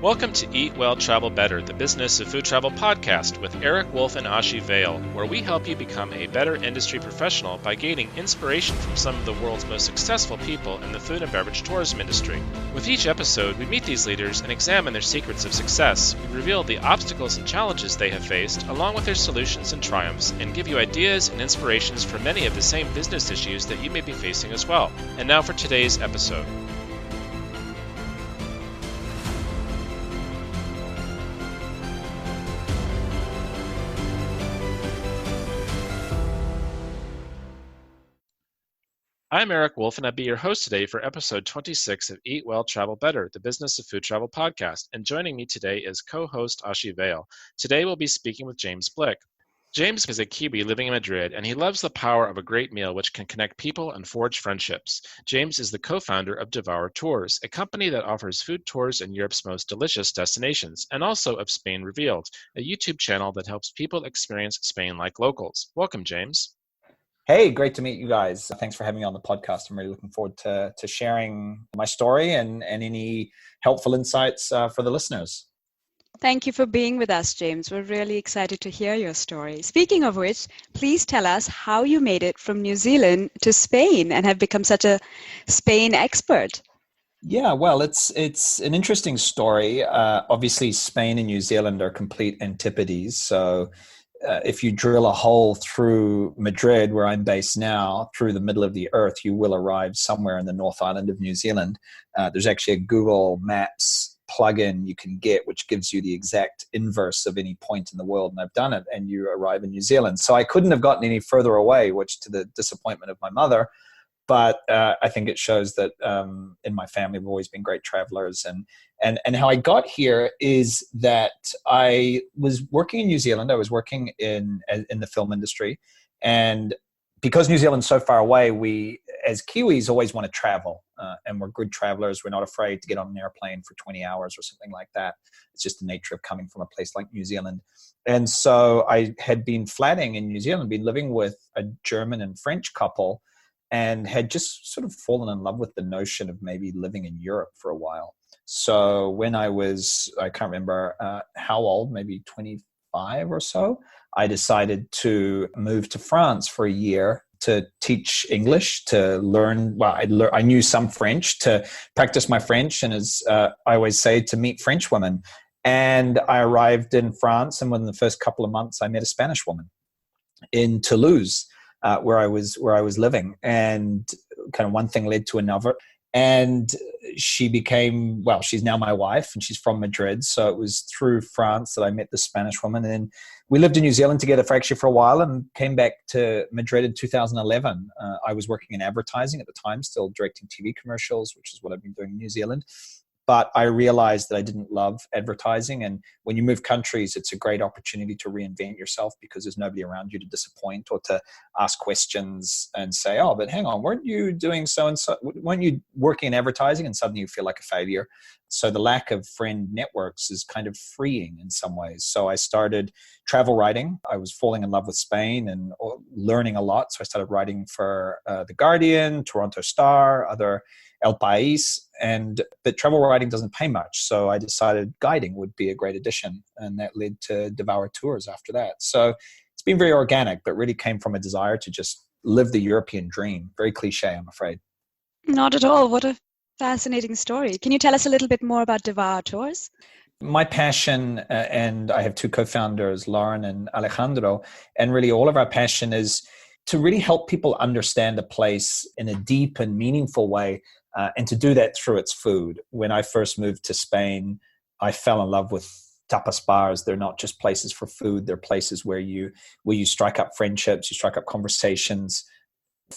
Welcome to Eat Well, Travel Better, the Business of Food Travel podcast with Eric Wolf and Ashi Vale, where we help you become a better industry professional by gaining inspiration from some of the world's most successful people in the food and beverage tourism industry. With each episode, we meet these leaders and examine their secrets of success. We reveal the obstacles and challenges they have faced, along with their solutions and triumphs, and give you ideas and inspirations for many of the same business issues that you may be facing as well. And now for today's episode. I'm Eric Wolf, and I'll be your host today for episode 26 of Eat Well, Travel Better, the Business of Food Travel podcast. And joining me today is co-host Ashi Vale. Today we'll be speaking with James Blick. James is a Kiwi living in Madrid, and he loves the power of a great meal which can connect people and forge friendships. James is the co-founder of Devour Tours, a company that offers food tours in Europe's most delicious destinations, and also of Spain Revealed, a YouTube channel that helps people experience Spain like locals. Welcome, James. Hey, great to meet you guys. Thanks for having me on the podcast. I'm really looking forward to sharing my story and any helpful insights for the listeners. Thank you for being with us, James. We're really excited to hear your story. Speaking of which, please tell us how you made it from New Zealand to Spain and have become such a Spain expert. Yeah, well, it's an interesting story. Obviously, Spain and New Zealand are complete antipodes. So if you drill a hole through Madrid, where I'm based now, through the middle of the earth, you will arrive somewhere in the North Island of New Zealand. There's actually a Google Maps plugin you can get, which gives you the exact inverse of any point in the world. And I've done it, and you arrive in New Zealand. So I couldn't have gotten any further away, which to the disappointment of my mother. But I think it shows that in my family, we've always been great travelers. And how I got here is that I was working in New Zealand. I was working in the film industry. And because New Zealand's so far away, we, as Kiwis, always want to travel. And we're good travelers. We're not afraid to get on an airplane for 20 hours or something like that. It's just the nature of coming from a place like New Zealand. And so I had been flatting in New Zealand, been living with a German and French couple, and had just sort of fallen in love with the notion of maybe living in Europe for a while. So when I can't remember how old, maybe 25 or so, I decided to move to France for a year to teach English, to learn, I knew some French, to practice my French, and as I always say, to meet French women. And I arrived in France, and within the first couple of months, I met a Spanish woman in Toulouse, where I was living, and kind of one thing led to another. And she became, she's now my wife, and she's from Madrid. So it was through France that I met the Spanish woman. And then we lived in New Zealand together for a while, and came back to Madrid in 2011. I was working in advertising at the time, still directing TV commercials, which is what I've been doing in New Zealand. But I realized that I didn't love advertising. And when you move countries, it's a great opportunity to reinvent yourself, because there's nobody around you to disappoint or to ask questions and say, oh, but hang on, weren't you doing so-and-so? Weren't you working in advertising? And suddenly you feel like a failure. So the lack of friend networks is kind of freeing in some ways. So I started travel writing. I was falling in love with Spain and learning a lot. So I started writing for The Guardian, Toronto Star, other El País, but travel writing doesn't pay much. So I decided guiding would be a great addition. And that led to Devour Tours after that. So it's been very organic, but really came from a desire to just live the European dream. Very cliche, I'm afraid. Not at all. What a fascinating story. Can you tell us a little bit more about Devour Tours? My passion, and I have two co-founders, Lauren and Alejandro, and really all of our passion is to really help people understand a place in a deep and meaningful way, and to do that through its food. When I first moved to Spain, I fell in love with tapas bars. They're not just places for food. They're places where you strike up friendships, you strike up conversations.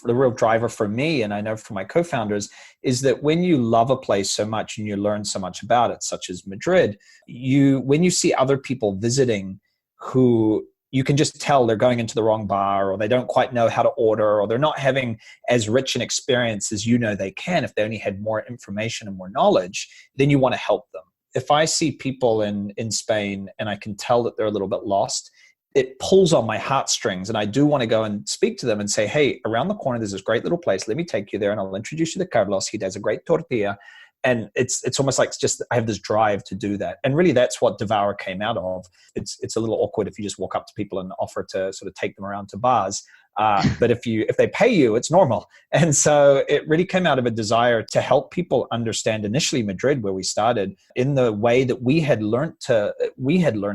The real driver for me, and I know for my co-founders, is that when you love a place so much and you learn so much about it, such as Madrid, when you see other people visiting who you can just tell they're going into the wrong bar, or they don't quite know how to order, or they're not having as rich an experience as they can if they only had more information and more knowledge, then you want to help them. If I see people in Spain and I can tell that they're a little bit lost, it pulls on my heartstrings, and I do want to go and speak to them and say, hey, around the corner, there's this great little place. Let me take you there, and I'll introduce you to Carlos. He does a great tortilla. And it's almost like just I have this drive to do that. And really that's what Devour came out of. It's a little awkward if you just walk up to people and offer to sort of take them around to bars. But if they pay you, it's normal. And so it really came out of a desire to help people understand initially Madrid, where we started, in the way that we had learned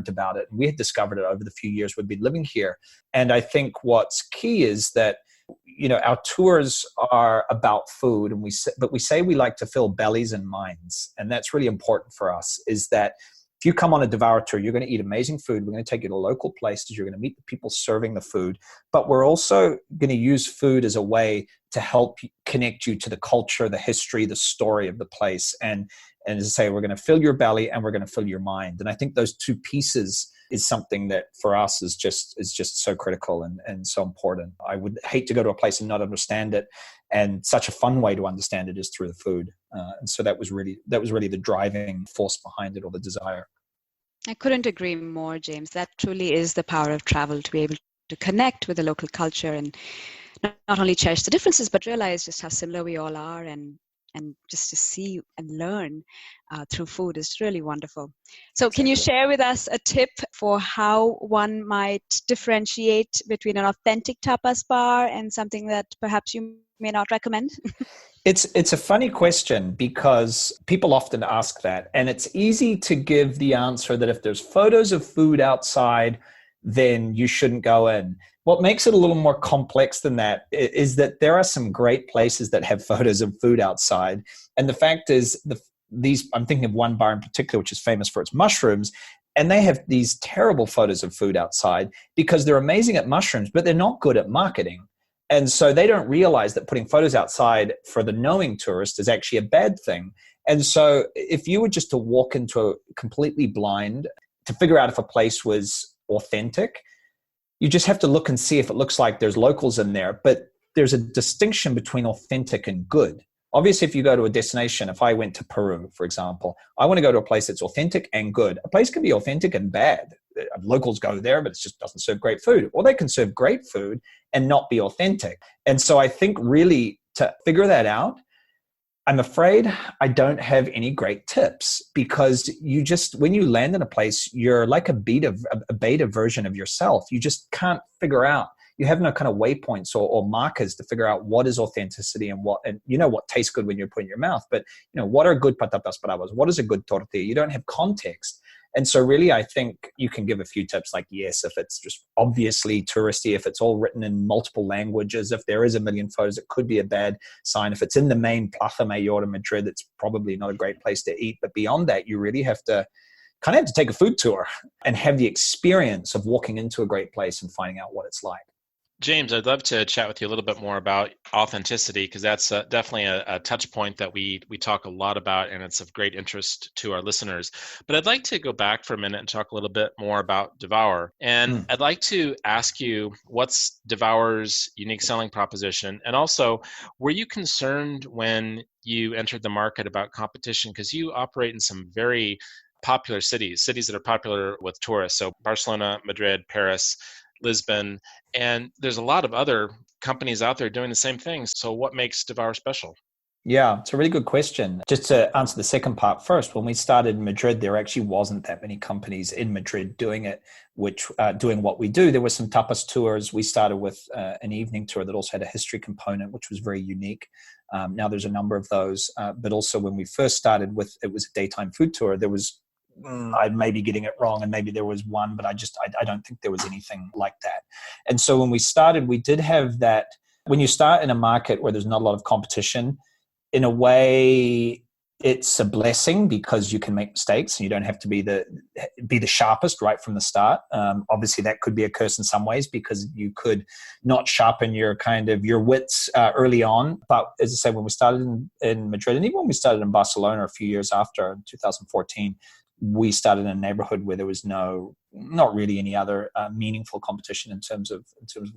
about it. We had discovered it over the few years we've been living here. And I think what's key is that, our tours are about food, but we say we like to fill bellies and minds. And that's really important for us, is that if you come on a Devour tour, you're going to eat amazing food. We're going to take you to local places. You're going to meet the people serving the food. But we're also going to use food as a way to help connect you to the culture, the history, the story of the place. And as I say, we're going to fill your belly and we're going to fill your mind. And I think those two pieces is something that for us is just so critical and so important. I would hate to go to a place and not understand it. And such a fun way to understand it is through the food. And so that was really the driving force behind it, or the desire. I couldn't agree more, James. That truly is the power of travel, to be able to connect with the local culture and not only cherish the differences, but realize just how similar we all are, and just to see and learn through food is really wonderful. So Can you share with us a tip for how one might differentiate between an authentic tapas bar and something that perhaps you may not recommend? It's a funny question, because people often ask that, and it's easy to give the answer that if there's photos of food outside, then you shouldn't go in. What makes it a little more complex than that is that there are some great places that have photos of food outside. And the fact is, I'm thinking of one bar in particular, which is famous for its mushrooms, and they have these terrible photos of food outside because they're amazing at mushrooms, but they're not good at marketing. And so they don't realize that putting photos outside for the knowing tourist is actually a bad thing. And so if you were just to walk into a completely blind to figure out if a place was authentic, you just have to look and see if it looks like there's locals in there. But there's a distinction between authentic and good. Obviously, if you go to a destination, if I went to Peru, for example, I want to go to a place that's authentic and good. A place can be authentic and bad. Locals go there, but it just doesn't serve great food. Or they can serve great food and not be authentic. And so I think really to figure that out, I'm afraid I don't have any great tips, because when you land in a place, you're like a beta version of yourself. You just can't figure out. You have no kind of waypoints or markers to figure out what is authenticity and what tastes good when you put in your mouth. But what are good patatas bravas? What is a good tortilla? You don't have context. And so really, I think you can give a few tips, like, yes, if it's just obviously touristy, if it's all written in multiple languages, if there is a million photos, it could be a bad sign. If it's in the main Plaza Mayor in Madrid, it's probably not a great place to eat. But beyond that, you really have to take a food tour and have the experience of walking into a great place and finding out what it's like. James, I'd love to chat with you a little bit more about authenticity, because that's definitely a touch point that we talk a lot about, and it's of great interest to our listeners. But I'd like to go back for a minute and talk a little bit more about Devour. And I'd like to ask you, what's Devour's unique selling proposition? And also, were you concerned when you entered the market about competition? Because you operate in some very popular cities that are popular with tourists. So Barcelona, Madrid, Paris, Lisbon, and there's a lot of other companies out there doing the same thing. So what makes Devour special? Yeah, it's a really good question. Just to answer the second part first, when we started in Madrid, there actually wasn't that many companies in Madrid doing it, doing what we do. There were some tapas tours. We started with an evening tour that also had a history component, which was very unique. Now there's a number of those. But also when we first started it was a daytime food tour. There was I may be getting it wrong, and maybe there was one, but I don't think there was anything like that. And so when we started, we did have that. When you start in a market where there's not a lot of competition, in a way, it's a blessing, because you can make mistakes and you don't have to be the sharpest right from the start. Obviously, that could be a curse in some ways, because you could not sharpen your wits early on. But as I said, when we started in Madrid, and even when we started in Barcelona a few years after, in 2014, we started in a neighborhood where there was not really any other meaningful competition in terms of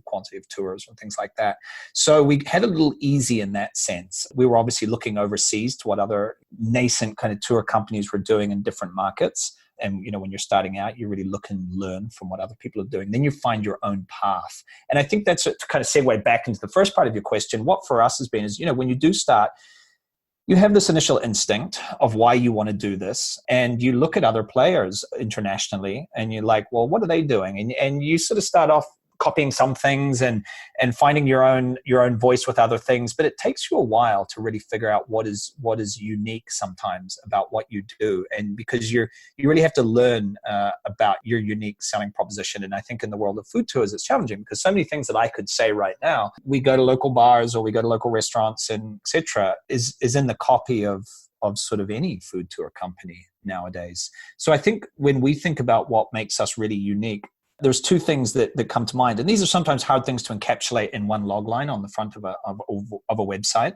quantity of tours and things like that. So we had a little easy in that sense. We were obviously looking overseas to what other nascent kind of tour companies were doing in different markets. And, when you're starting out, you really look and learn from what other people are doing. Then you find your own path. And I think that's to kind of segue back into the first part of your question. What for us has been is, when you do start, you have this initial instinct of why you want to do this. And you look at other players internationally and you're like, well, what are they doing? And you sort of start off copying some things and finding your own voice with other things. But it takes you a while to really figure out what is unique sometimes about what you do. And because you really have to learn about your unique selling proposition. And I think in the world of food tours, it's challenging because so many things that I could say right now, we go to local bars or we go to local restaurants and et cetera, is in the copy of sort of any food tour company nowadays. So I think when we think about what makes us really unique, there's two things that come to mind. And these are sometimes hard things to encapsulate in one log line on the front of a website.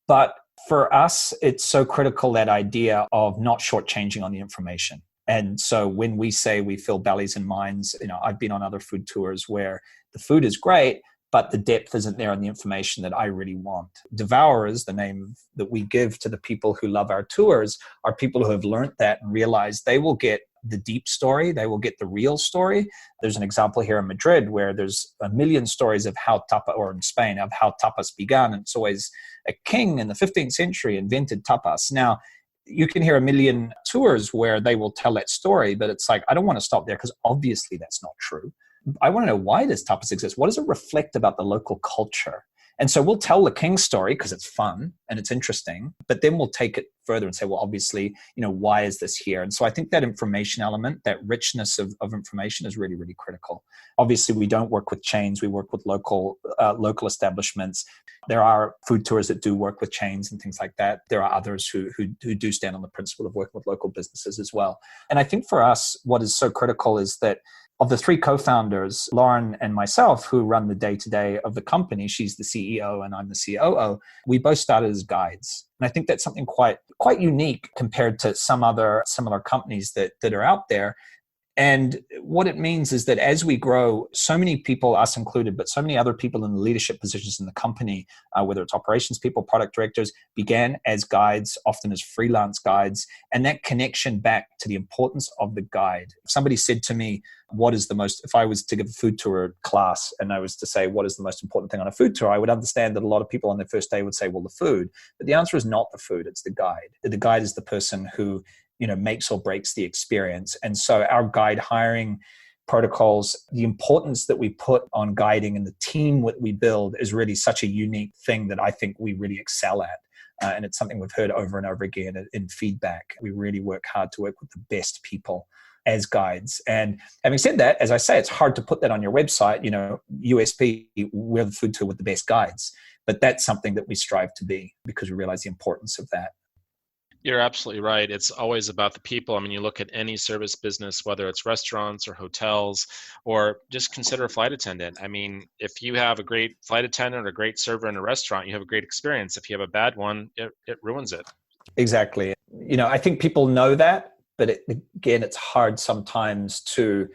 But for us, it's so critical, that idea of not shortchanging on the information. And so when we say we fill bellies and minds, I've been on other food tours where the food is great, but the depth isn't there in the information that I really want. Devourers, the name that we give to the people who love our tours, are people who have learned that and realized they will get the deep story, they will get the real story. There's an example here in Madrid where there's a million stories of how tapas, or in Spain, of how tapas began. And it's always a king in the 15th century invented tapas. Now, you can hear a million tours where they will tell that story, but it's like, I don't want to stop there because obviously that's not true. I want to know, why does tapas exist? What does it reflect about the local culture? And so we'll tell the king story because it's fun and it's interesting, but then we'll take it further and say, well, obviously, why is this here? And so I think that information element, that richness of information is really, really critical. Obviously, we don't work with chains. We work with local establishments. There are food tours that do work with chains and things like that. There are others who do stand on the principle of working with local businesses as well. And I think for us, what is so critical is that of the three co-founders, Lauren and myself, who run the day-to-day of the company, she's the CEO and I'm the COO, we both started as guides. And I think that's something quite unique compared to some other similar companies that are out there. And what it means is that as we grow, so many people, us included, but so many other people in the leadership positions in the company, whether it's operations people, product directors, began as guides, often as freelance guides. And that connection back to the importance of the guide. If somebody said to me, if I was to give a food tour class and I was to say, what is the most important thing on a food tour? I would understand that a lot of people on their first day would say, well, the food. But the answer is not the food, it's the guide. The guide is the person who makes or breaks the experience. And so our guide hiring protocols, the importance that we put on guiding and the team that we build is really such a unique thing that I think we really excel at. And it's something we've heard over and over again in feedback. We really work hard to work with the best people as guides. And having said that, as I say, it's hard to put that on your website, USP, we're the food tour with the best guides. But that's something that we strive to be because we realize the importance of that. You're absolutely right. It's always about the people. I mean, you look at any service business, whether it's restaurants or hotels, or just consider a flight attendant. I mean, if you have a great flight attendant or a great server in a restaurant, you have a great experience. If you have a bad one, it ruins it. Exactly. I think people know that, but again, it's hard sometimes to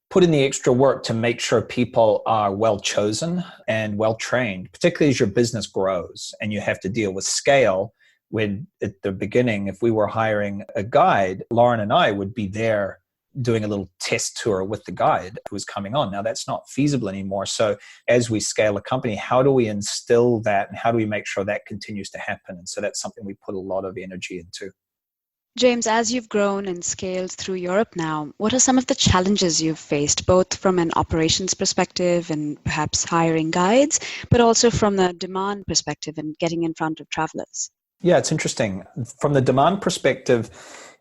put in the extra work to make sure people are well chosen and well trained, particularly as your business grows and you have to deal with scale. When at the beginning, if we were hiring a guide, Lauren and I would be there doing a little test tour with the guide who was coming on. Now that's not feasible anymore. So as we scale a company, how do we instill that and how do we make sure that continues to happen? And so that's something we put a lot of energy into. James, as you've grown and scaled through Europe now, what are some of the challenges you've faced, both from an operations perspective and perhaps hiring guides, but also from the demand perspective and getting in front of travelers? Yeah, it's interesting. From the demand perspective,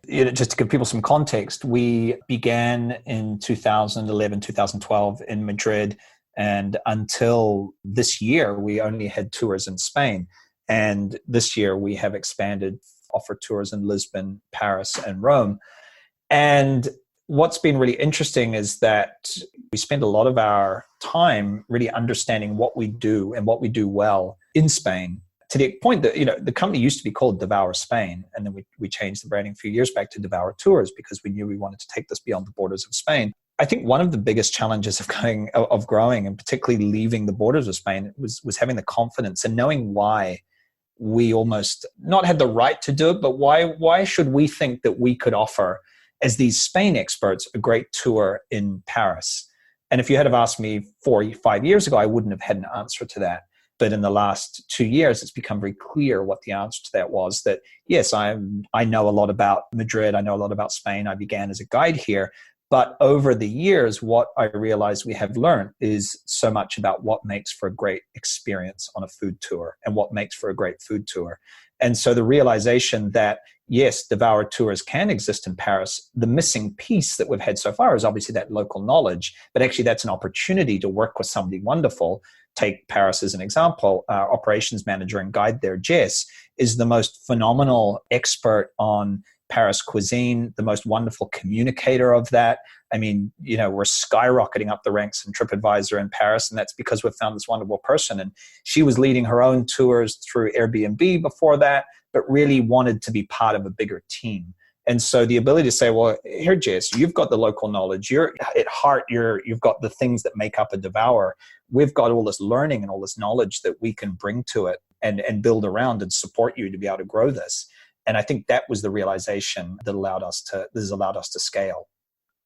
just to give people some context, we began in 2011, 2012 in Madrid. And until this year, we only had tours in Spain. And this year we have expanded, offer tours in Lisbon, Paris, and Rome. And what's been really interesting is that we spend a lot of our time really understanding what we do and what we do well in Spain. To the point that, the company used to be called Devour Spain. And then we changed the branding a few years back to Devour Tours because we knew we wanted to take this beyond the borders of Spain. I think one of the biggest challenges of growing and particularly leaving the borders of Spain was having the confidence and knowing why we almost not had the right to do it, but why should we think that we could offer, as these Spain experts, a great tour in Paris? And if you had have asked me 4 or 5 years ago, I wouldn't have had an answer to that. But in the last 2 years, it's become very clear what the answer to that was, that yes, I know a lot about Madrid. I know a lot about Spain. I began as a guide here. But over the years, what I realized we have learned is so much about what makes for a great experience on a food tour and what makes for a great food tour. And so the realization that, yes, Devour tours can exist in Paris, the missing piece that we've had so far is obviously that local knowledge, but actually that's an opportunity to work with somebody wonderful. Take Paris as an example. Our operations manager and guide there, Jess, is the most phenomenal expert on Paris cuisine, the most wonderful communicator of that. I mean, we're skyrocketing up the ranks in TripAdvisor in Paris, and that's because we've found this wonderful person. And she was leading her own tours through Airbnb before that, but really wanted to be part of a bigger team. And so the ability to say, well, here, Jess, you've got the local knowledge. You're at heart, you've got the things that make up a Devour. We've got all this learning and all this knowledge that we can bring to it and build around and support you to be able to grow this. And I think that was the realization that has allowed us to scale.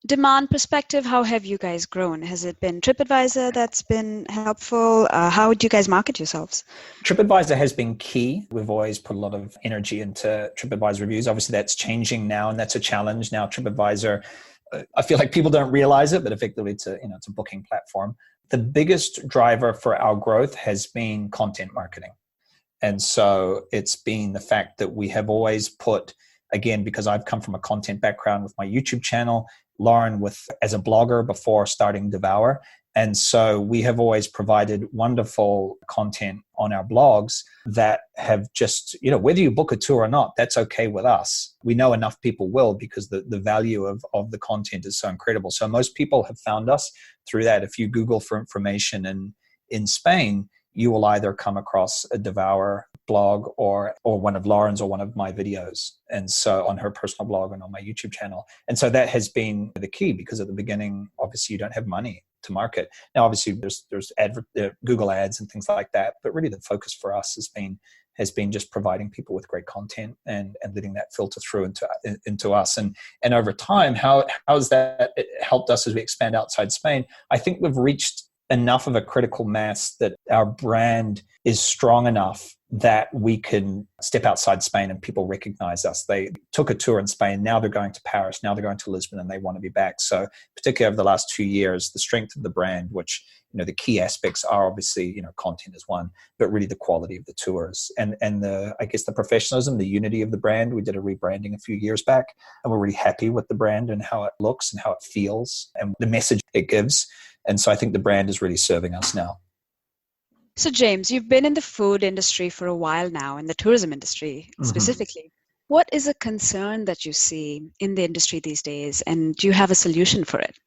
Demand perspective, how have you guys grown? Has it been TripAdvisor that's been helpful? How would you guys market yourselves? TripAdvisor has been key. We've always put a lot of energy into TripAdvisor reviews. Obviously, that's changing now, and that's a challenge. Now, TripAdvisor, I feel like people don't realize it, but effectively it's a booking platform. The biggest driver for our growth has been content marketing. And so it's been the fact that we have always put, again, because I've come from a content background with my YouTube channel, Lauren as a blogger before starting Devour. And so we have always provided wonderful content on our blogs that have just, whether you book a tour or not, that's okay with us. We know enough people will, because the value of the content is so incredible. So most people have found us through that. If you Google for information in Spain, you will either come across a Devour blog or one of Lauren's or one of my videos. And so on her personal blog and on my YouTube channel. And so that has been the key, because at the beginning, obviously you don't have money to market. Now, obviously there's Google ads and things like that. But really the focus for us has been just providing people with great content and letting that filter through into us. And over time, how has that helped us as we expand outside Spain? I think we've reached enough of a critical mass that our brand is strong enough that we can step outside Spain and people recognize us. They took a tour in Spain, now they're going to Paris, now they're going to Lisbon, and they want to be back. So particularly over the last 2 years, the strength of the brand, which, the key aspects are obviously, content is one, but really the quality of the tours and the professionalism, the unity of the brand. We did a rebranding a few years back, and we're really happy with the brand and how it looks and how it feels and the message it gives. And so I think the brand is really serving us now. So James, you've been in the food industry for a while now, in the tourism industry specifically. Mm-hmm. What is a concern that you see in the industry these days, and do you have a solution for it?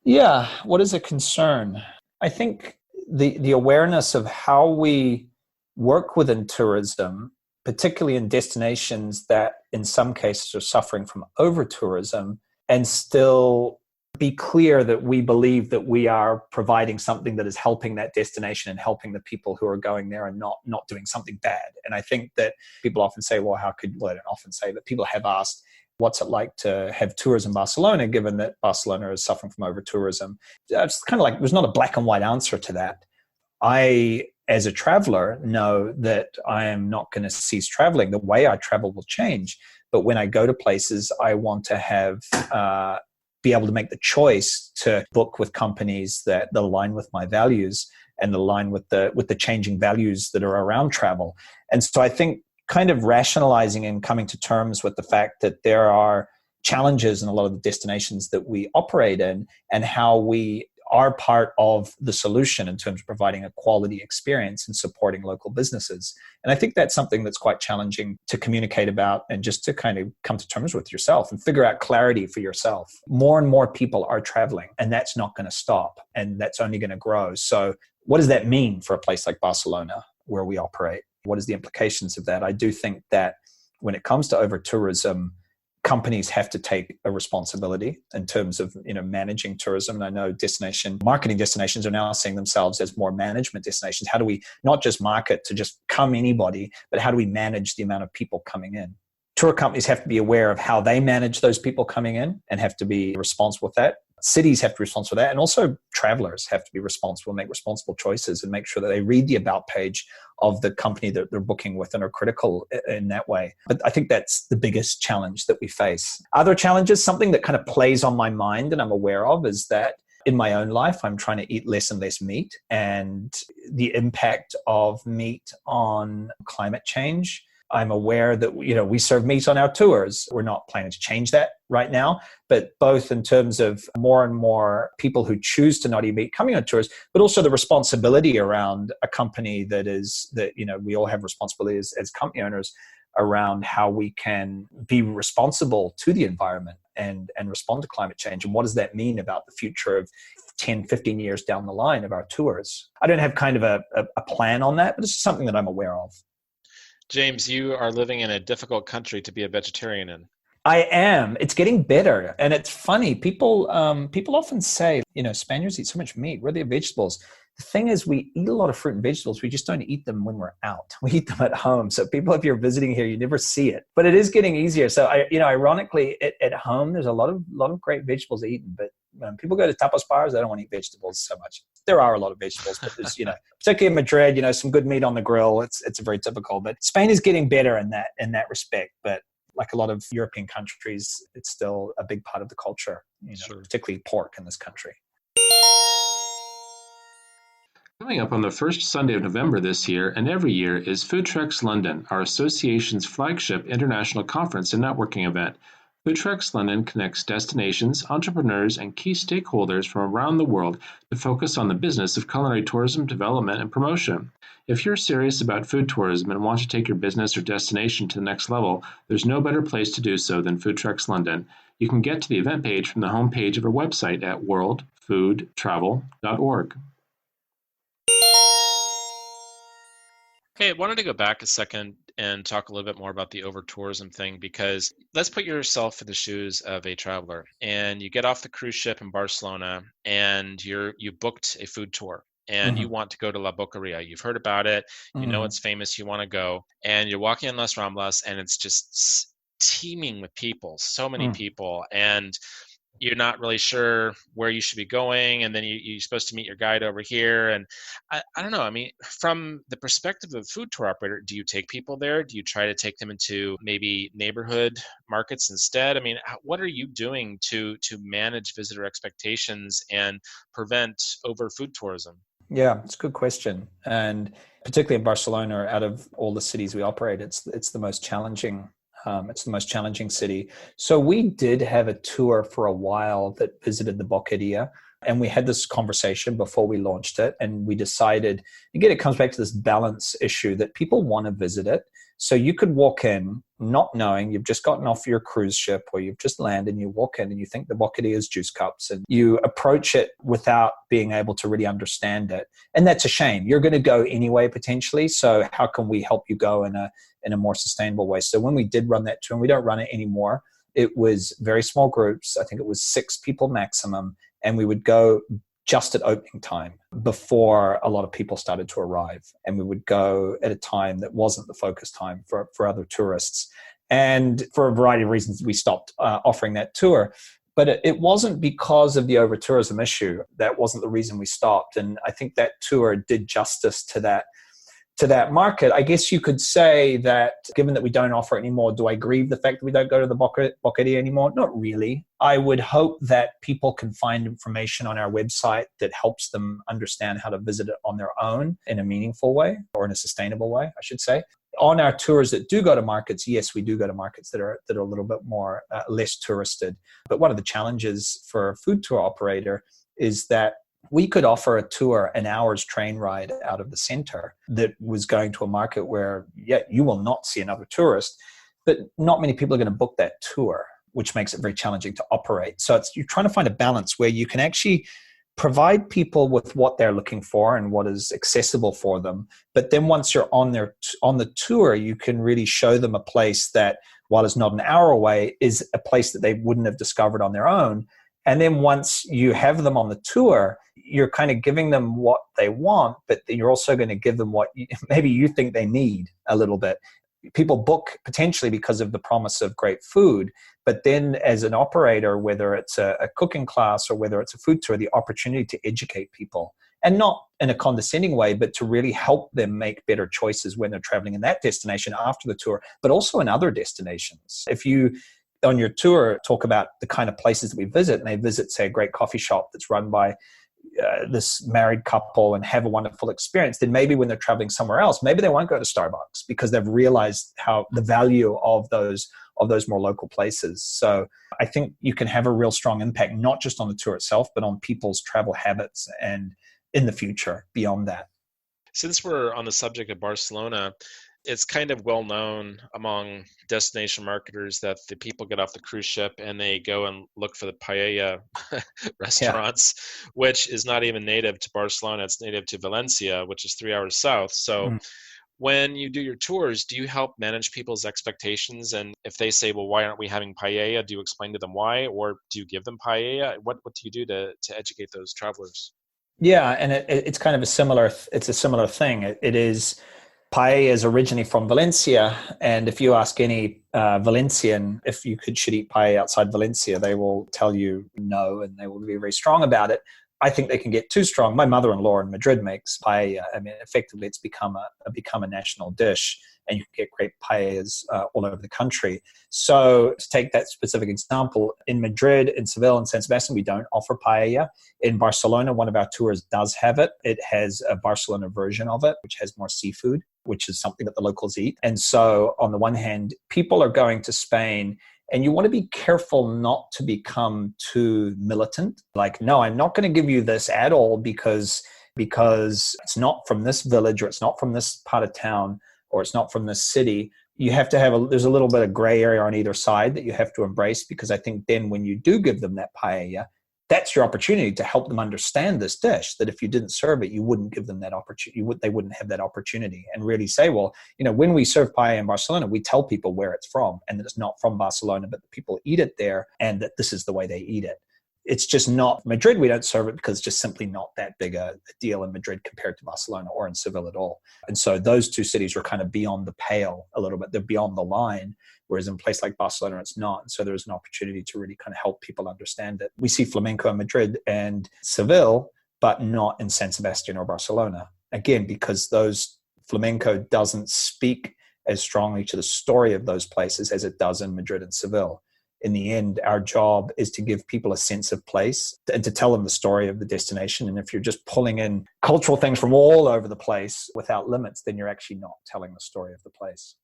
Yeah, what is a concern? I think the awareness of how we work within tourism, particularly in destinations that in some cases are suffering from over-tourism, and still be clear that we believe that we are providing something that is helping that destination and helping the people who are going there and not doing something bad. And I think that people often say, well, I don't often say, but people have asked, what's it like to have tours in Barcelona, given that Barcelona is suffering from over-tourism? It's kind of like, there's not a black and white answer to that. I, as a traveler, know that I am not going to cease traveling. The way I travel will change. But when I go to places, I want to have be able to make the choice to book with companies that align with my values and align with the changing values that are around travel. And so I think kind of rationalizing and coming to terms with the fact that there are challenges in a lot of the destinations that we operate in, and how we are part of the solution in terms of providing a quality experience and supporting local businesses. And I think that's something that's quite challenging to communicate about, and just to kind of come to terms with yourself and figure out clarity for yourself. More and more people are traveling, and that's not going to stop, and that's only going to grow. So what does that mean for a place like Barcelona where we operate? What is the implications of that? I do think that when it comes to over-tourism, companies have to take a responsibility in terms of managing tourism. And I know marketing destinations are now seeing themselves as more management destinations. How do we not just market to just come anybody, but how do we manage the amount of people coming in? Tour companies have to be aware of how they manage those people coming in and have to be responsible with that. cities have to be responsible for that. And also travelers have to be responsible, make responsible choices and make sure that they read the about page of the company that they're booking with and are critical in that way. But I think that's the biggest challenge that we face. Other challenges, something that kind of plays on my mind and I'm aware of, is that in my own life, I'm trying to eat less and less meat, and the impact of meat on climate change. I'm aware that, we serve meat on our tours. We're not planning to change that right now, but both in terms of more and more people who choose to not eat meat coming on tours, but also the responsibility around a company we all have responsibility as company owners around how we can be responsible to the environment and respond to climate change. And what does that mean about the future of 10, 15 years down the line of our tours? I don't have kind of a plan on that, but it's something that I'm aware of. James, you are living in a difficult country to be a vegetarian in. I am. It's getting better. And it's funny. People often say, Spaniards eat so much meat. Where are their vegetables? The thing is, we eat a lot of fruit and vegetables. We just don't eat them when we're out. We eat them at home. So people, if you're visiting here, you never see it. But it is getting easier. So, ironically, at home, there's a lot of great vegetables eaten. But when people go to tapas bars, they don't want to eat vegetables so much. There are a lot of vegetables, but there's, particularly in Madrid, some good meat on the grill. It's very typical. But Spain is getting better in that respect. But like a lot of European countries, it's still a big part of the culture, Sure. Particularly pork in this country. Coming up on the first Sunday of November this year and every year is Foodtrex London, our association's flagship international conference and networking event. Foodtrex London connects destinations, entrepreneurs, and key stakeholders from around the world to focus on the business of culinary tourism development and promotion. If you're serious about food tourism and want to take your business or destination to the next level, there's no better place to do so than Foodtrex London. You can get to the event page from the homepage of our website at worldfoodtravel.org. Okay, I wanted to go back a second and talk a little bit more about the over-tourism thing, because let's put yourself in the shoes of a traveler and you get off the cruise ship in Barcelona and you booked a food tour and you want to go to La Boqueria. You've heard about it, you know it's famous, you want to go, and you're walking in Las Ramblas and it's just teeming with people, so many people, and you're not really sure where you should be going, and then you're supposed to meet your guide over here. And I don't know, from the perspective of a food tour operator, do you take people there? Do you try to take them into maybe neighborhood markets instead? What are you doing to manage visitor expectations and prevent over food tourism? Yeah, it's a good question. And particularly in Barcelona, out of all the cities we operate, it's the most challenging. It's the most challenging city. So we did have a tour for a while that visited the Boqueria, and we had this conversation before we launched it, and we decided, again, it comes back to this balance issue that people want to visit it. So you could walk in not knowing, you've just gotten off your cruise ship or you've just landed, and you walk in and you think the Boqueria is juice cups, and you approach it without being able to really understand it. And that's a shame. You're going to go anyway, potentially. So how can we help you go in a more sustainable way? So when we did run that tour, and we don't run it anymore, it was very small groups. I think it was 6 people maximum. And we would go just at opening time before a lot of people started to arrive. And we would go at a time that wasn't the focus time for other tourists. And for a variety of reasons, we stopped offering that tour. But it wasn't because of the over-tourism issue. That wasn't the reason we stopped. And I think that tour did justice to that market. I guess you could say that, given that we don't offer it anymore, do I grieve the fact that we don't go to the Boqueria anymore? Not really. I would hope that people can find information on our website that helps them understand how to visit it on their own in a meaningful way, or in a sustainable way, I should say. On our tours that do go to markets, yes, we do go to markets that are a little bit more less touristed. But one of the challenges for a food tour operator is that we could offer a tour, an hour's train ride out of the center, that was going to a market where, you will not see another tourist, but not many people are going to book that tour, which makes it very challenging to operate. So you're trying to find a balance where you can actually provide people with what they're looking for and what is accessible for them. But then once you're on the tour, you can really show them a place that, while it's not an hour away, is a place that they wouldn't have discovered on their own. And then once you have them on the tour, you're kind of giving them what they want, but you're also going to give them what maybe you think they need a little bit. people book potentially because of the promise of great food. But then as an operator, whether it's a cooking class or whether it's a food tour, the opportunity to educate people, and not in a condescending way, but to really help them make better choices when they're traveling in that destination after the tour, but also in other destinations. If you, on your tour, talk about the kind of places that we visit, and they visit, say, a great coffee shop that's run by this married couple and have a wonderful experience, then maybe when they're traveling somewhere else, maybe they won't go to Starbucks because they've realized how the value of those more local places. So I think you can have a real strong impact, not just on the tour itself, but on people's travel habits and in the future beyond that. Since we're on the subject of Barcelona, it's kind of well known among destination marketers that the people get off the cruise ship and they go and look for the paella restaurants, which is not even native to Barcelona. It's native to Valencia, which is 3 hours south. So when you do your tours, do you help manage people's expectations? And if they say, well, why aren't we having paella? Do you explain to them why? Or do you give them paella? What do you do to educate those travelers? Yeah, and it's kind of a similar thing. It is, paella is originally from Valencia, and if you ask any Valencian if you should eat paella outside Valencia, they will tell you no, and they will be very strong about it. I think they can get too strong. My mother-in-law in Madrid makes paella. I mean, effectively, it's become a national dish, and you can get great paellas all over the country. So to take that specific example, in Madrid, in Seville, and San Sebastian, we don't offer paella. In Barcelona, one of our tours does have it. It has a Barcelona version of it, which has more seafood, which is something that the locals eat. And so on the one hand, people are going to Spain, and you want to be careful not to become too militant. Like, no, I'm not going to give you this at all because it's not from this village, or it's not from this part of town, or it's not from this city. You have to there's a little bit of gray area on either side that you have to embrace, because I think then when you do give them that paella, that's your opportunity to help them understand this dish, that if you didn't serve it, you wouldn't give them that opportunity. They wouldn't have that opportunity, and really say, well, when we serve paella in Barcelona, we tell people where it's from and that it's not from Barcelona, but the people eat it there and that this is the way they eat it. It's just not Madrid. We don't serve it because it's just simply not that big a deal in Madrid compared to Barcelona or in Seville at all. And so those two cities are kind of beyond the pale a little bit. They're beyond the line, whereas in a place like Barcelona, it's not. And so there's an opportunity to really kind of help people understand it. We see flamenco in Madrid and Seville, but not in San Sebastian or Barcelona. Again, because those flamenco doesn't speak as strongly to the story of those places as it does in Madrid and Seville. In the end, our job is to give people a sense of place and to tell them the story of the destination. And if you're just pulling in cultural things from all over the place without limits, then you're actually not telling the story of the place.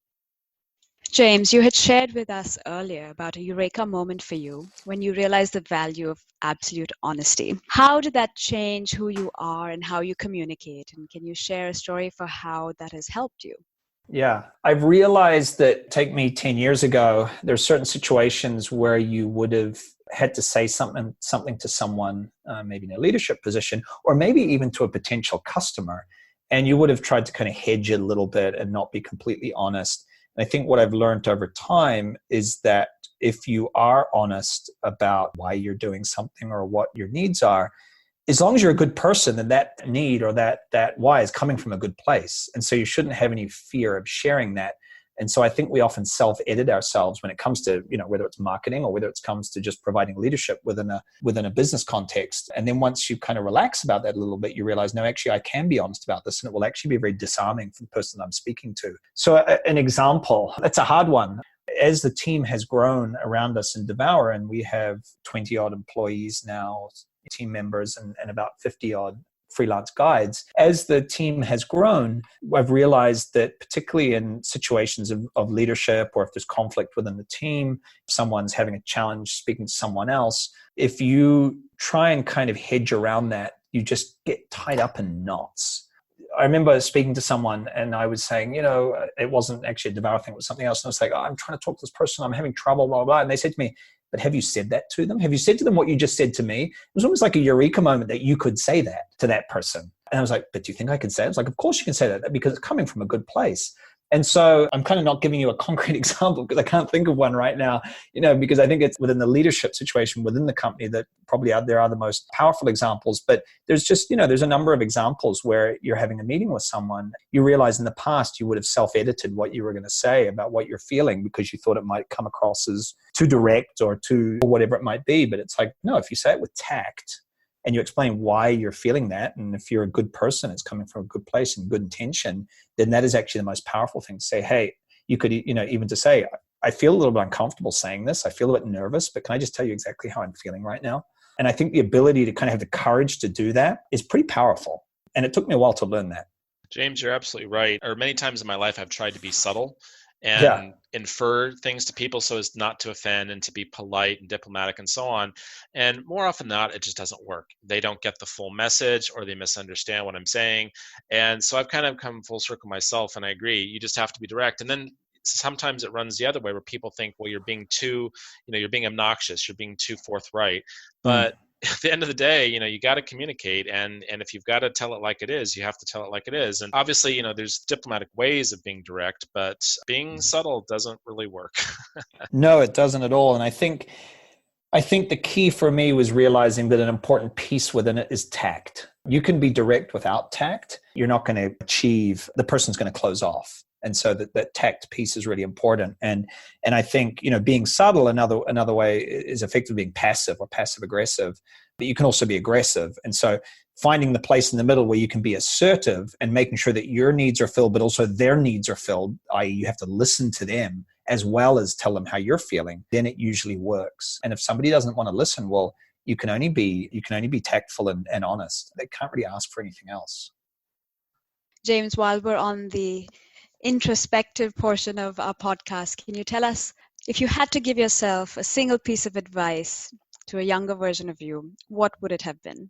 James, you had shared with us earlier about a eureka moment for you when you realized the value of absolute honesty. How did that change who you are and how you communicate? And can you share a story for how that has helped you? Yeah, I've realized that, take me 10 years ago, there's certain situations where you would have had to say something to someone, maybe in a leadership position, or maybe even to a potential customer. And you would have tried to kind of hedge it a little bit and not be completely honest. And I think what I've learned over time is that if you are honest about why you're doing something or what your needs are, as long as you're a good person, then that need or that why is coming from a good place. And so you shouldn't have any fear of sharing that. And so I think we often self-edit ourselves when it comes to, whether it's marketing or whether it comes to just providing leadership within a business context. And then once you kind of relax about that a little bit, you realize, no, actually, I can be honest about this, and it will actually be very disarming for the person I'm speaking to. So an example, that's a hard one. As the team has grown around us in Devour, and we have 20 odd employees now, team members, and about 50 odd freelance guides. As the team has grown, I've realized that particularly in situations of leadership, or if there's conflict within the team, if someone's having a challenge speaking to someone else, if you try and kind of hedge around that, you just get tied up in knots. I remember speaking to someone and I was saying, it wasn't actually a Devour thing, it was something else. And I was like, I'm trying to talk to this person, I'm having trouble, blah, blah, blah. And they said to me, but have you said that to them? Have you said to them what you just said to me? It was almost like a eureka moment that you could say that to that person. And I was like, but do you think I can say it? It's like, of course you can say that because it's coming from a good place. And so I'm kind of not giving you a concrete example because I can't think of one right now, because I think it's within the leadership situation within the company that probably there are the most powerful examples. But there's just, there's a number of examples where you're having a meeting with someone. You realize in the past you would have self-edited what you were going to say about what you're feeling because you thought it might come across as too direct or too whatever it might be. But it's like, no, if you say it with tact, and you explain why you're feeling that, and if you're a good person, it's coming from a good place and good intention, then that is actually the most powerful thing to say. Hey, you could, even to say, I feel a little bit uncomfortable saying this. I feel a bit nervous, but can I just tell you exactly how I'm feeling right now? And I think the ability to kind of have the courage to do that is pretty powerful. And it took me a while to learn that. James, you're absolutely right. Or many times in my life, I've tried to be subtle and infer things to people so as not to offend and to be polite and diplomatic and so on. And more often than not, it just doesn't work. They don't get the full message or they misunderstand what I'm saying. And so I've kind of come full circle myself, and I agree. You just have to be direct. And then sometimes it runs the other way where people think, well, you're being too, you're being obnoxious, you're being too forthright. But at the end of the day, you got to communicate. And if you've got to tell it like it is, you have to tell it like it is. And obviously, there's diplomatic ways of being direct, but being subtle doesn't really work. No, it doesn't at all. And I think the key for me was realizing that an important piece within it is tact. You can be direct without tact. You're not going to achieve, the person's going to close off. And so that tact piece is really important. And I think, being subtle, another way is effectively being passive or passive aggressive, but you can also be aggressive. And so finding the place in the middle where you can be assertive and making sure that your needs are filled, but also their needs are filled, i.e. you have to listen to them as well as tell them how you're feeling, then it usually works. And if somebody doesn't want to listen, well, you can only be tactful and honest. They can't really ask for anything else. James, while we're on the introspective portion of our podcast, can you tell us, if you had to give yourself a single piece of advice to a younger version of you, what would it have been?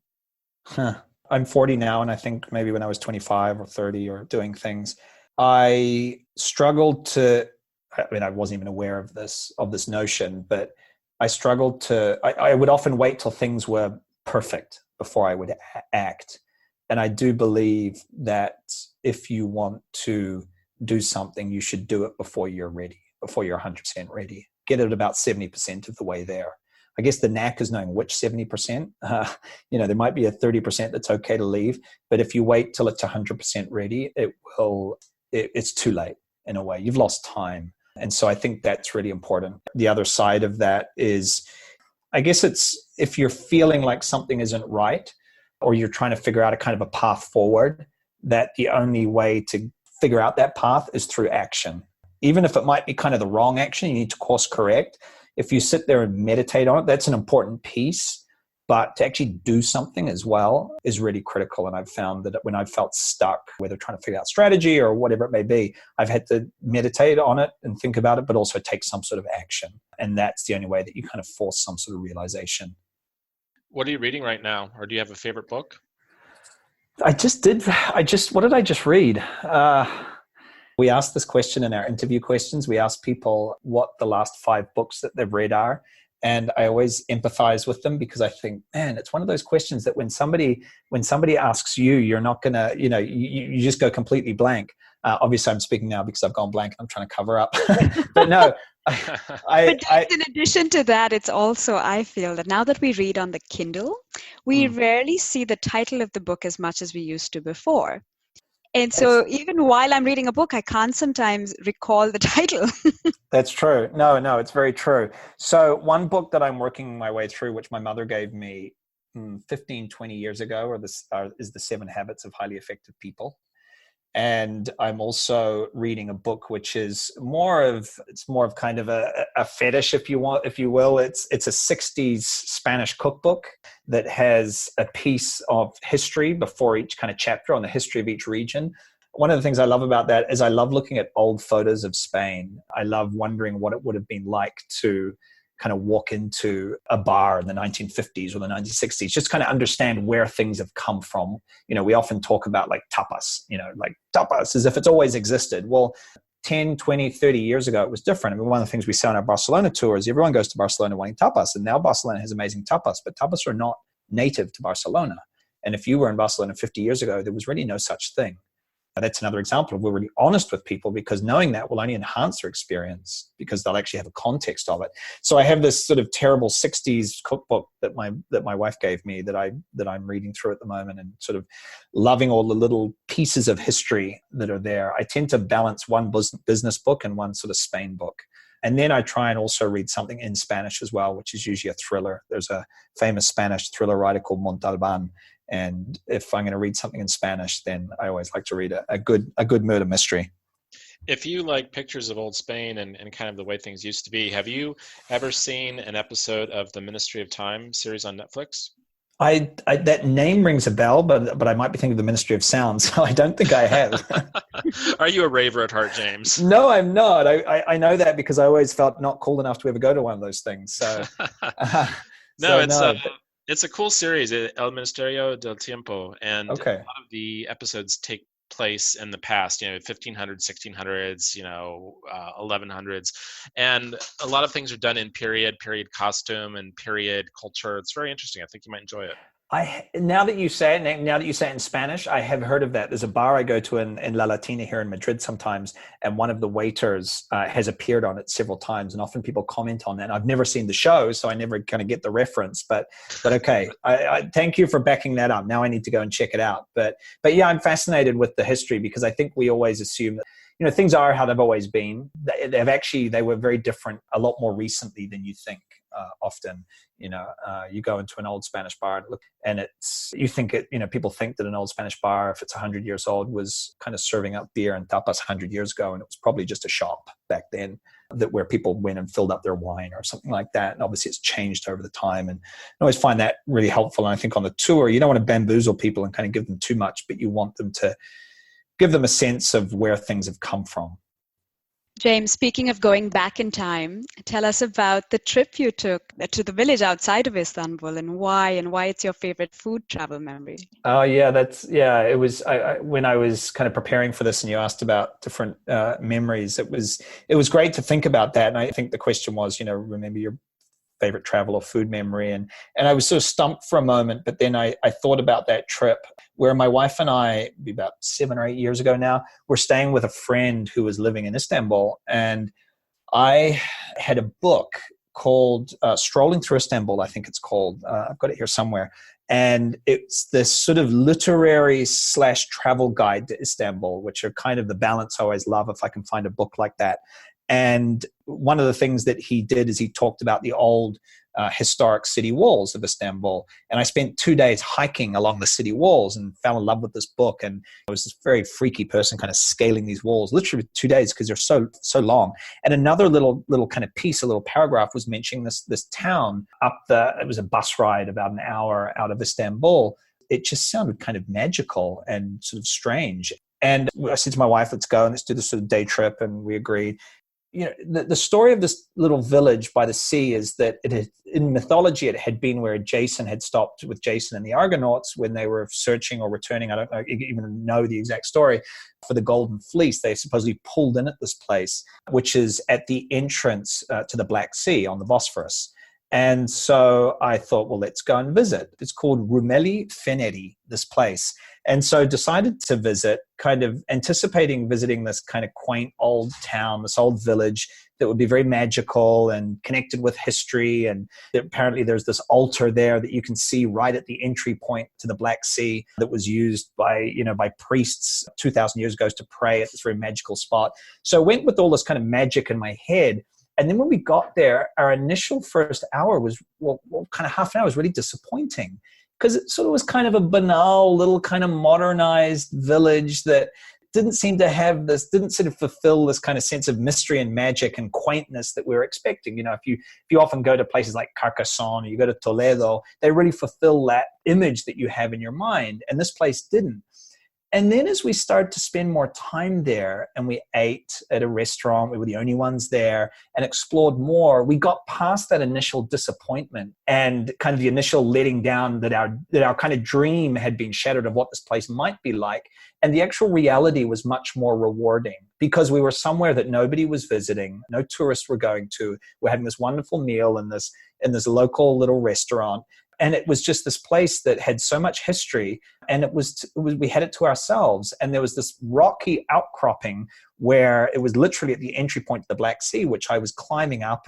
I'm 40 now, and I think maybe when I was 25 or 30 or doing things, I struggled to, I wasn't even aware of this notion, but I struggled to, I would often wait till things were perfect before I would act. And I do believe that if you want to do something, you should do it before you're ready, before you're 100% ready. Get it about 70% of the way there. I guess the knack is knowing which 70%. There might be a 30% that's okay to leave, but if you wait till it's 100% ready, it's too late in a way. You've lost time. And so I think that's really important. The other side of that is, I guess it's, if you're feeling like something isn't right, or you're trying to figure out a kind of a path forward, that the only way to figure out that path is through action. Even if it might be kind of the wrong action, you need to course correct. If you sit there and meditate on it, that's an important piece. But to actually do something as well is really critical. And I've found that when I've felt stuck, whether trying to figure out strategy or whatever it may be, I've had to meditate on it and think about it, but also take some sort of action. And that's the only way that you kind of force some sort of realization. What are you reading right now? Or do you have a favorite book? What did I just read? We asked this question in our interview questions. We asked people what the last 5 books that they've read are. And I always empathize with them because I think, man, it's one of those questions that when somebody asks you, you're not going to, you just go completely blank. Obviously, I'm speaking now because I've gone blank. I'm trying to cover up. But no. But in addition to that, it's also, I feel that now that we read on the Kindle, we rarely see the title of the book as much as we used to before. And so even while I'm reading a book, I can't sometimes recall the title. That's true. No, it's very true. So one book that I'm working my way through, which my mother gave me 15, 20 years ago, is The 7 Habits of Highly Effective People. And I'm also reading a book which is more of kind of a fetish, if you will. It's a 60s Spanish cookbook that has a piece of history before each kind of chapter on the history of each region. One of the things I love about that is I love looking at old photos of Spain. I love wondering what it would have been like to kind of walk into a bar in the 1950s or the 1960s, just kind of understand where things have come from. We often talk about like tapas as if it's always existed. Well, 10, 20, 30 years ago, it was different. I mean, one of the things we say on our Barcelona tour is everyone goes to Barcelona wanting tapas, and now Barcelona has amazing tapas, but tapas are not native to Barcelona. And if you were in Barcelona 50 years ago, there was really no such thing. That's another example of we're really honest with people, because knowing that will only enhance their experience because they'll actually have a context of it. So I have this sort of terrible 60s cookbook that my wife gave me that I'm reading through at the moment, and sort of loving all the little pieces of history that are there. I tend to balance one business book and one sort of Spain book. And then I try and also read something in Spanish as well, which is usually a thriller. There's a famous Spanish thriller writer called Montalban. And if I'm going to read something in Spanish, then I always like to read a good murder mystery. If you like pictures of old Spain and kind of the way things used to be, have you ever seen an episode of the Ministry of Time series on Netflix? I that name rings a bell, but I might be thinking of the Ministry of Sound, so I don't think I have. Are you a raver at heart, James? No, I'm not. I know that because I always felt not cool enough to ever go to one of those things. So it's a cool series, El Ministerio del Tiempo, and okay. A lot of the episodes take place in the past, 1500s, 1600s, 1100s, and a lot of things are done in period costume and period culture. It's very interesting. I think you might enjoy it. Now that you say it in Spanish, I have heard of that. There's a bar I go to in La Latina here in Madrid sometimes, and one of the waiters has appeared on it several times, and often people comment on that. I've never seen the show, so I never kind of get the reference. But okay, I thank you for backing that up. Now I need to go and check it out. But yeah, I'm fascinated with the history, because I think we always assume that things are how they've always been. They were very different a lot more recently than you think. Often, you go into an old Spanish bar and people think that an old Spanish bar, if it's 100 years old, was kind of serving up beer and tapas 100 years ago, and it was probably just a shop back then where people went and filled up their wine or something like that. And obviously it's changed over the time, and I always find that really helpful. And I think on the tour, you don't want to bamboozle people and kind of give them too much, but you want them to give them a sense of where things have come from. James, speaking of going back in time, tell us about the trip you took to the village outside of Istanbul, and why it's your favorite food travel memory. Oh yeah, it was when I was kind of preparing for this and you asked about different memories, it was great to think about that. And I think the question was, remember your favorite travel or food memory. And I was sort of stumped for a moment, but then I thought about that trip where my wife and I, about 7 or 8 years ago now, were staying with a friend who was living in Istanbul. And I had a book called Strolling Through Istanbul, I think it's called. I've got it here somewhere. And it's this sort of literary / travel guide to Istanbul, which are kind of the balance I always love if I can find a book like that. And one of the things that he did is he talked about the old historic city walls of Istanbul. And I spent 2 days hiking along the city walls and fell in love with this book. And I was this very freaky person kind of scaling these walls, literally 2 days because they're so long. And another little kind of piece, a little paragraph was mentioning this town it was a bus ride about an hour out of Istanbul. It just sounded kind of magical and sort of strange. And I said to my wife, let's go and let's do this sort of day trip. And we agreed. The story of this little village by the sea is that in mythology, it had been where Jason had stopped with Jason and the Argonauts when they were searching or returning. I don't even know the exact story for the Golden Fleece. They supposedly pulled in at this place, which is at the entrance to the Black Sea on the Bosphorus. And so I thought, well, let's go and visit. It's called Rumeli Feneri, this place. And so decided to visit, kind of anticipating visiting this kind of quaint old town, this old village that would be very magical and connected with history. And apparently there's this altar there that you can see right at the entry point to the Black Sea that was used by priests 2,000 years ago to pray at this very magical spot. So I went with all this kind of magic in my head. And then when we got there, our initial first hour was, kind of half an hour was really disappointing because it sort of was kind of a banal little kind of modernized village that didn't seem to have this, didn't sort of fulfill this kind of sense of mystery and magic and quaintness that we were expecting. If you often go to places like Carcassonne or you go to Toledo, they really fulfill that image that you have in your mind. And this place didn't. And then as we started to spend more time there and we ate at a restaurant, we were the only ones there, and explored more, we got past that initial disappointment and kind of the initial letting down that our kind of dream had been shattered of what this place might be like. And the actual reality was much more rewarding because we were somewhere that nobody was visiting, no tourists were going to. We're having this wonderful meal in this local little restaurant. And it was just this place that had so much history, and we had it to ourselves. And there was this rocky outcropping where it was literally at the entry point to the Black Sea, which I was climbing up,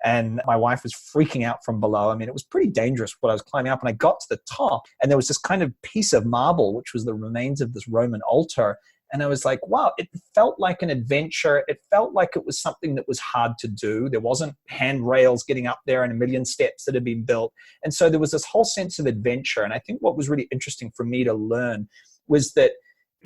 and my wife was freaking out from below. I mean, it was pretty dangerous what I was climbing up, and I got to the top, and there was this kind of piece of marble, which was the remains of this Roman altar. And I was like, wow, it felt like an adventure. It felt like it was something that was hard to do. There wasn't handrails getting up there and a million steps that had been built. And so there was this whole sense of adventure. And I think what was really interesting for me to learn was that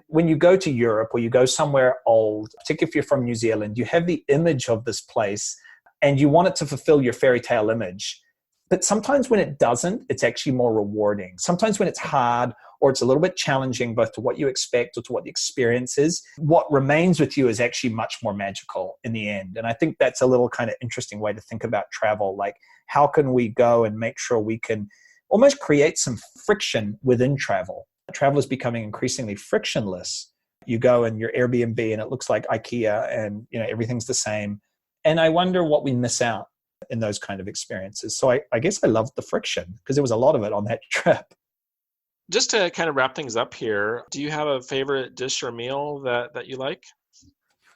when you go to Europe or you go somewhere old, particularly if you're from New Zealand, you have the image of this place and you want it to fulfill your fairy tale image. But sometimes when it doesn't, it's actually more rewarding. Sometimes when it's hard or it's a little bit challenging, both to what you expect or to what the experience is, what remains with you is actually much more magical in the end. And I think that's a little kind of interesting way to think about travel. Like, how can we go and make sure we can almost create some friction within travel? Travel is becoming increasingly frictionless. You go in your Airbnb and it looks like IKEA and everything's the same. And I wonder what we miss out in those kind of experiences. So I guess I loved the friction because there was a lot of it on that trip. Just to kind of wrap things up here, do you have a favorite dish or meal that you like?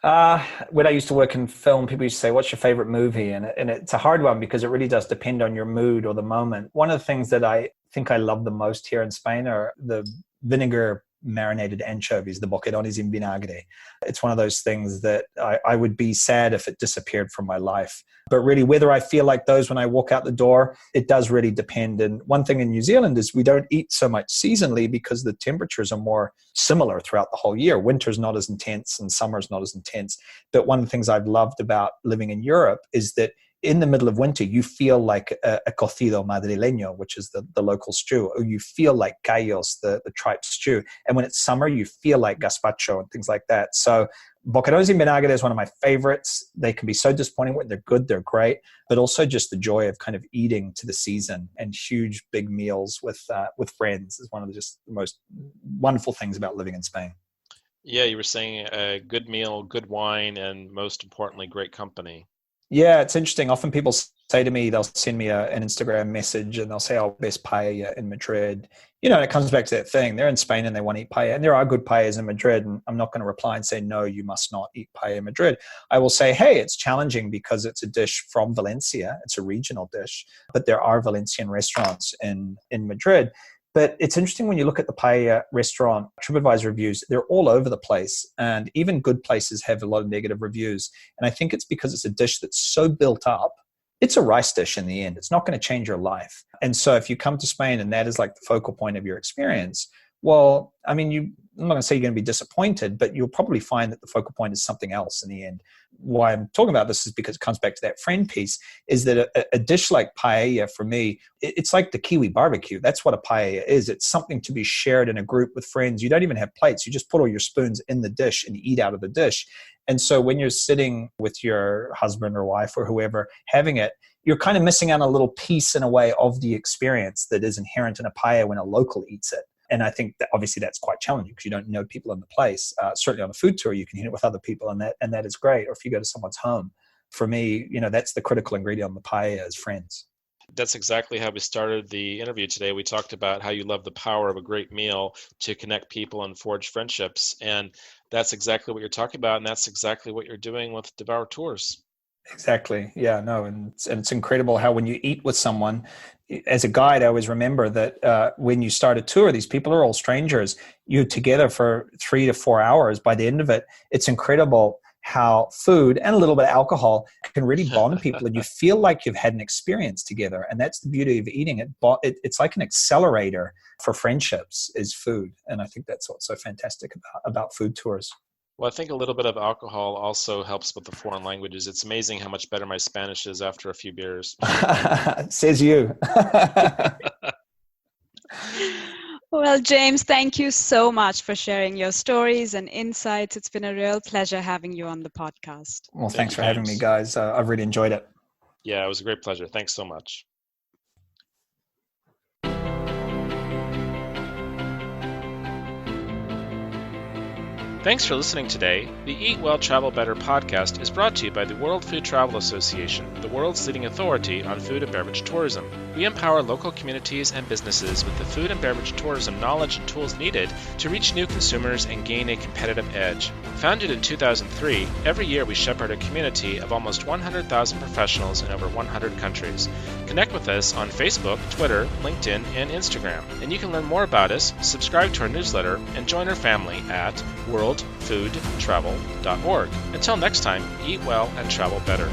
When I used to work in film, people used to say, what's your favorite movie? And it's a hard one because it really does depend on your mood or the moment. One of the things that I think I love the most here in Spain are the vinegar marinated anchovies, the boquerones in vinagre. It's one of those things that I would be sad if it disappeared from my life. But really, whether I feel like those when I walk out the door, it does really depend. And one thing in New Zealand is we don't eat so much seasonally because the temperatures are more similar throughout the whole year. Winter's not as intense and summer's not as intense. But one of the things I've loved about living in Europe is that in the middle of winter, you feel like a cocido madrileño, which is the local stew, or you feel like callos, the tripe stew. And when it's summer, you feel like gazpacho and things like that. So boquerones in vinagre is one of my favorites. They can be so disappointing when they're good, they're great, but also just the joy of kind of eating to the season and huge, big meals with friends is one of the most wonderful things about living in Spain. Yeah, you were saying a good meal, good wine, and most importantly, great company. Yeah, it's interesting. Often people say to me, they'll send me an Instagram message and they'll say, oh, best paella in Madrid. And it comes back to that thing. They're in Spain and they want to eat paella. And there are good paellas in Madrid. And I'm not going to reply and say, no, you must not eat paella in Madrid. I will say, hey, it's challenging because it's a dish from Valencia. It's a regional dish. But there are Valencian restaurants in Madrid. But it's interesting when you look at the paella restaurant TripAdvisor reviews, they're all over the place. And even good places have a lot of negative reviews. And I think it's because it's a dish that's so built up. It's a rice dish in the end. It's not going to change your life. And so if you come to Spain and that is like the focal point of your experience, well, I mean, I'm not going to say you're going to be disappointed, but you'll probably find that the focal point is something else in the end. Why I'm talking about this is because it comes back to that friend piece, is that a dish like paella, for me, it's like the Kiwi barbecue. That's what a paella is. It's something to be shared in a group with friends. You don't even have plates. You just put all your spoons in the dish and eat out of the dish. And so when you're sitting with your husband or wife or whoever having it, you're kind of missing out on a little piece in a way of the experience that is inherent in a paella when a local eats it. And I think that obviously that's quite challenging because you don't know people in the place. Certainly on a food tour, you can eat it with other people and that is great. Or if you go to someone's home, for me, that's the critical ingredient on the paella is friends. That's exactly how we started the interview today. We talked about how you love the power of a great meal to connect people and forge friendships. And that's exactly what you're talking about. And that's exactly what you're doing with Devour Tours. Exactly. Yeah, no. And it's incredible how when you eat with someone, as a guide, I always remember that when you start a tour, these people are all strangers. You're together for 3 to 4 hours. By the end of it, it's incredible how food and a little bit of alcohol can really bond people and you feel like you've had an experience together. And that's the beauty of eating. It's like an accelerator for friendships is food. And I think that's what's so fantastic about food tours. Well, I think a little bit of alcohol also helps with the foreign languages. It's amazing how much better my Spanish is after a few beers. Says you. Well, James, thank you so much for sharing your stories and insights. It's been a real pleasure having you on the podcast. Well, thanks for having me, guys. I've really enjoyed it. Yeah, it was a great pleasure. Thanks so much. Thanks for listening today. The Eat Well, Travel Better podcast is brought to you by the World Food Travel Association, the world's leading authority on food and beverage tourism. We empower local communities and businesses with the food and beverage tourism knowledge and tools needed to reach new consumers and gain a competitive edge. Founded in 2003, every year we shepherd a community of almost 100,000 professionals in over 100 countries. Connect with us on Facebook, Twitter, LinkedIn, and Instagram. And you can learn more about us, subscribe to our newsletter, and join our family at worldfoodtravel.org. Until next time, eat well and travel better.